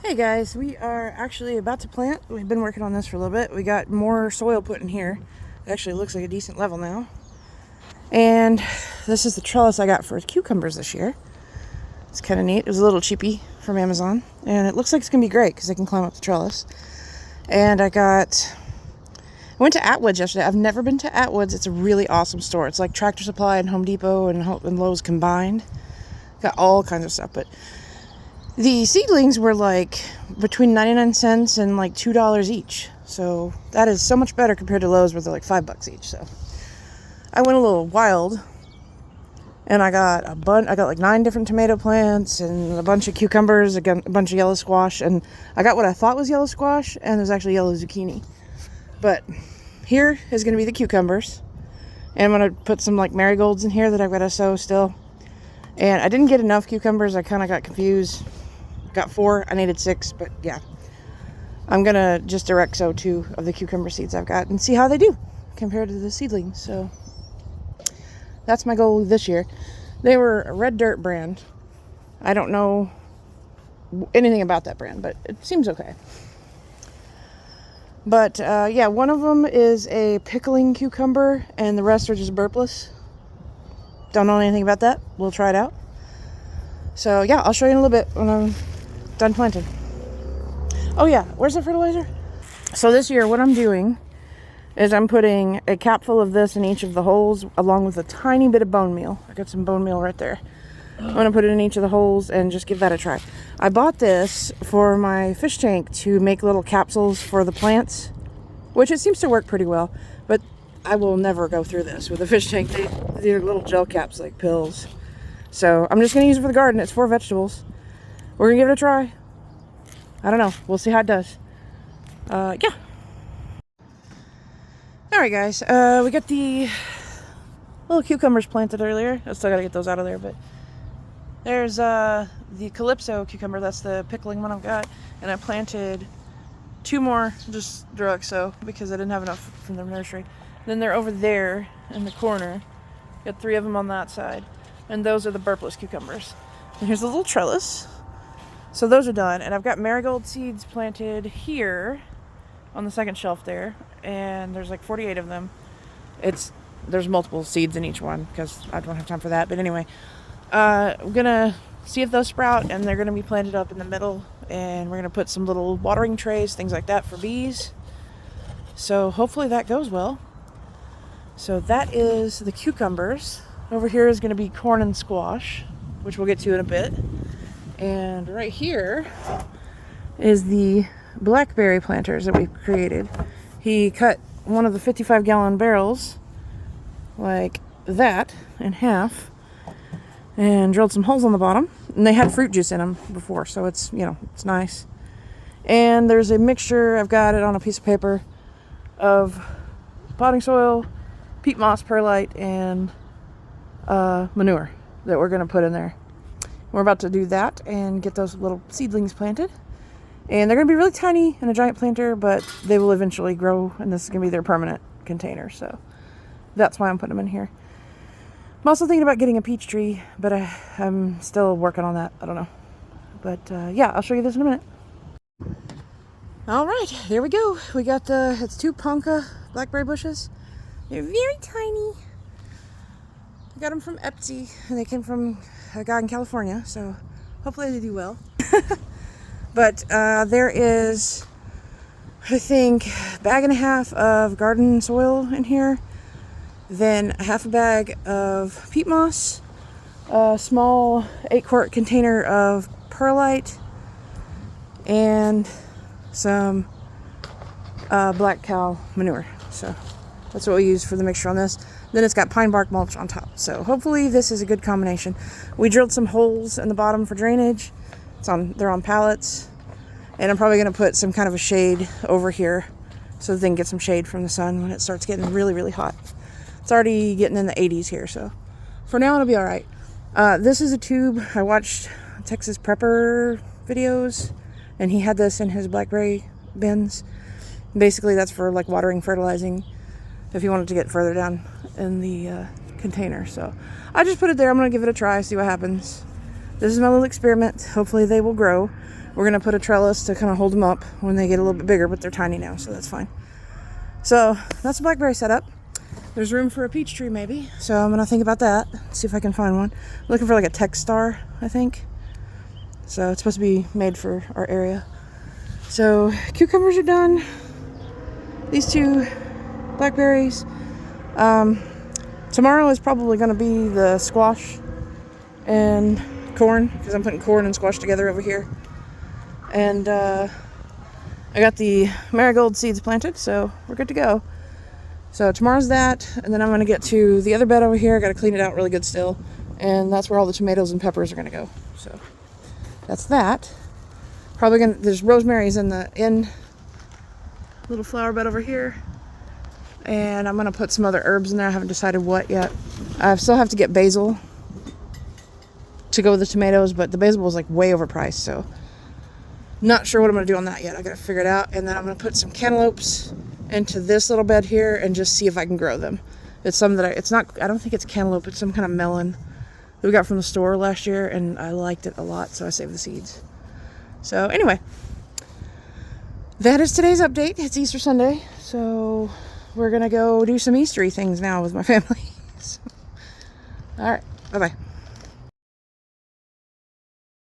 Hey guys, we are actually about to plant. We've been working on this for a little bit. We got more soil put in here. It actually looks like a decent level now. And this is the trellis I got for cucumbers this year. It's kind of neat. It was a little cheapy from Amazon. And it looks like it's going to be great because I can climb up the trellis. And I went to Atwoods yesterday. I've never been to Atwoods. It's a really awesome store. It's like Tractor Supply and Home Depot and Lowe's combined. Got all kinds of stuff, but the seedlings were like between 99 cents and like $2 each. So that is so much better compared to Lowe's where they're like $5 each. So I went a little wild and I got like 9 different tomato plants and a bunch of cucumbers, a bunch of yellow squash, and I got what I thought was yellow squash and it was actually yellow zucchini. But here is going to be the cucumbers. And I'm going to put some like marigolds in here that I've got to sow still. And I didn't get enough cucumbers. I kind of got confused. Got 4. I needed 6, but yeah. I'm going to just direct sow 2 of the cucumber seeds I've got and see how they do compared to the seedlings. So that's my goal this year. They were a Red Dirt brand. I don't know anything about that brand, but it seems okay. But yeah, one of them is a pickling cucumber and the rest are just burpless. Don't know anything about that. We'll try it out. So yeah, I'll show you in a little bit when I'm done planting. Oh yeah, where's the fertilizer? So this year what I'm doing is I'm putting a capful of this in each of the holes along with a tiny bit of bone meal. I got some bone meal right there. I'm going to put it in each of the holes and just give that a try. I bought this for my fish tank to make little capsules for the plants, which it seems to work pretty well, but I will never go through this with a fish tank. They're little gel caps like pills. So I'm just going to use it for the garden. It's for vegetables. We're going to give it a try. I don't know. We'll see how it does. Yeah. Alright guys, we got the little cucumbers planted earlier. I still got to get those out of there, but there's the Calypso cucumber. That's the pickling one I've got. And I planted 2 more just direct sow because I didn't have enough from the nursery. Then they're over there in the corner. Got 3 of them on that side. And those are the burpless cucumbers. And here's the little trellis. So those are done. And I've got marigold seeds planted here on the second shelf there. And there's like 48 of them. There's multiple seeds in each one because I don't have time for that. But anyway, I'm going to see if those sprout. And they're going to be planted up in the middle. And we're going to put some little watering trays, things like that for bees. So hopefully that goes well. So that is the cucumbers. Over here is going to be corn and squash, which we'll get to in a bit. And right here is the blackberry planters that we've created. He cut one of the 55-gallon barrels like that in half and drilled some holes on the bottom. And they had fruit juice in them before, so it's, it's nice. And there's a mixture, I've got it on a piece of paper, of potting soil, peat moss, perlite, and manure that we're going to put in there. We're about to do that and get those little seedlings planted. And they're going to be really tiny in a giant planter, but they will eventually grow, and this is going to be their permanent container. So that's why I'm putting them in here. I'm also thinking about getting a peach tree, but I'm still working on that. I don't know. But yeah, I'll show you this in a minute. All right, here we go. We got it's 2 Ponca blackberry bushes. They're very tiny. I got them from Etsy, and they came from a guy in California, so hopefully they do well. But there is, I think, 1.5 bags of garden soil in here, then 1/2 bag of peat moss, a small 8-quart container of perlite, and some black cow manure. So that's what we use for the mixture on this. Then it's got pine bark mulch on top. So hopefully this is a good combination. We drilled some holes in the bottom for drainage. They're on pallets. And I'm probably going to put some kind of a shade over here so that they can get some shade from the sun when it starts getting really, really hot. It's already getting in the 80s here, so for now it'll be all right. This is a tube. I watched Texas Prepper videos, and he had this in his blackberry bins. Basically, that's for like watering, fertilizing, if you wanted to get further down in the container. So I just put it there. I'm going to give it a try, see what happens. this is my little experiment. Hopefully they will grow. We're going to put a trellis to kind of hold them up when they get a little bit bigger, but they're tiny now, so that's fine. So that's a blackberry setup. There's room for a peach tree maybe, so I'm going to think about that. See if I can find one. I'm looking for like a tech star, I think. So it's supposed to be made for our area. So cucumbers are done. These 2 blackberries. Tomorrow is probably going to be the squash and corn, because I'm putting corn and squash together over here. And I got the marigold seeds planted, so we're good to go. So tomorrow's that, and then I'm going to get to the other bed over here. I got to clean it out really good still, and that's where all the tomatoes and peppers are going to go. So that's that. Probably gonna, there's rosemary's in the little flower bed over here, and I'm gonna put some other herbs in there. I haven't decided what yet. I still have to get basil to go with the tomatoes, but the basil was like way overpriced, so not sure what I'm gonna do on that yet. I gotta figure it out. And then I'm gonna put some cantaloupes into this little bed here and just see if I can grow them. It's some that I don't think it's cantaloupe, it's some kind of melon that we got from the store last year, and I liked it a lot, so I saved the seeds. So anyway, that is today's update. It's Easter Sunday, so we're gonna go do some Eastery things now with my family. So, all right, bye-bye.